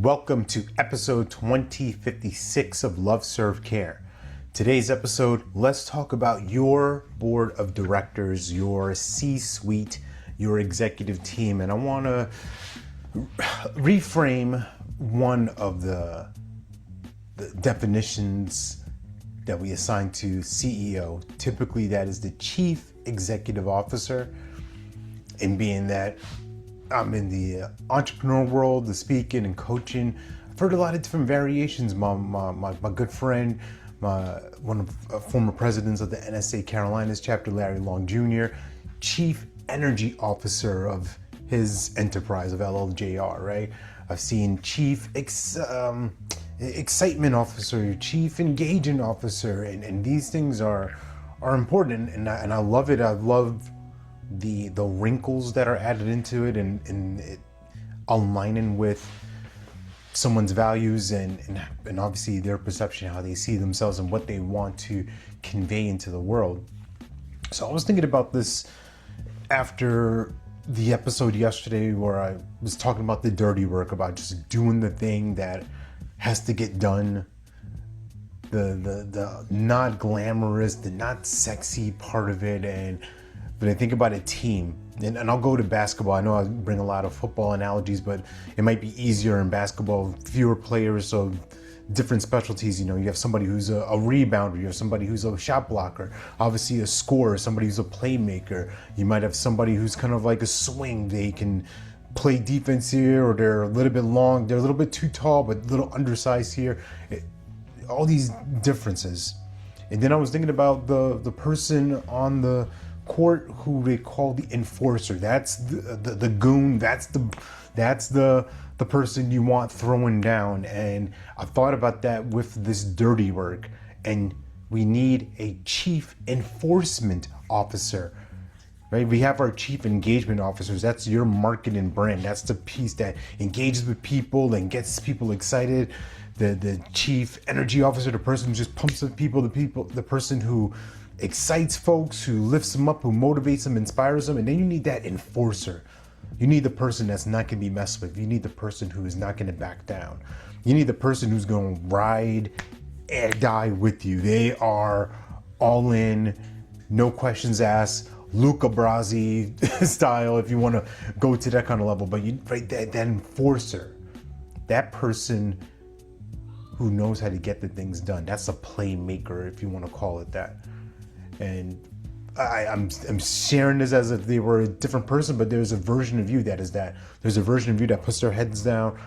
Welcome to episode 2056 of Love Serve Care. Today's episode, let's talk about your board of directors, your C-suite, your executive team. And I want to reframe one of the definitions that we assign to CEO. Typically, that is the Chief Executive Officer. And being that I'm in the entrepreneur world, the speaking and coaching, I've heard a lot of different variations. My good friend, one of former presidents of the NSA Carolinas chapter, Larry Long Jr., Chief Energy Officer of his enterprise of LLJR, right? I've seen Chief Excitement Officer, Chief Engagement Officer, and these things are important, and I love it. I love the wrinkles that are added into it and it aligning with someone's values and obviously their perception, how they see themselves and what they want to convey into the world. So I was thinking about this after the episode yesterday where I was talking about the dirty work, about just doing the thing that has to get done, the not glamorous, the not sexy part of it. But I think about a team, and I'll go to basketball. I know I bring a lot of football analogies, but it might be easier in basketball, fewer players, so different specialties. You know, you have somebody who's a rebounder, you have somebody who's a shot blocker, obviously a scorer, somebody who's a playmaker. You might have somebody who's kind of like a swing. They can play defense here, or they're a little bit long, they're a little bit too tall, but a little undersized here. All these differences. And then I was thinking about the person on the court who they call the enforcer. That's the goon. That's the person you want throwing down. And I thought about that with this dirty work. And we need a chief enforcement officer, right? We have our chief engagement officers. That's your marketing brand. That's the piece that engages with people and gets people excited. The chief energy officer, the person who just pumps up people, the person who excites folks, who lifts them up, who motivates them, inspires them. And then you need that enforcer. You need the person that's not going to be messed with. You need the person who is not going to back down. You need the person who's going to ride and die with you. They are all in, no questions asked, Luca Brasi style, if you want to go to that kind of level. But you, right, that enforcer, that person who knows how to get the things done. That's a playmaker, if you want to call it that. And I'm sharing this as if they were a different person, but there's a version of you that is that. There's a version of you that puts their heads down,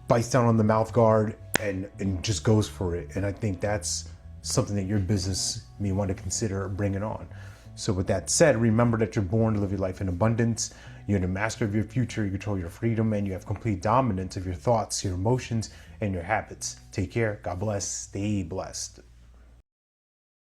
bites down on the mouth guard, and just goes for it. And I think that's something that your business may want to consider bringing on. So with that said, remember that you're born to live your life in abundance. You're the master of your future. You control your freedom, and you have complete dominance of your thoughts, your emotions, and your habits. Take care. God bless. Stay blessed.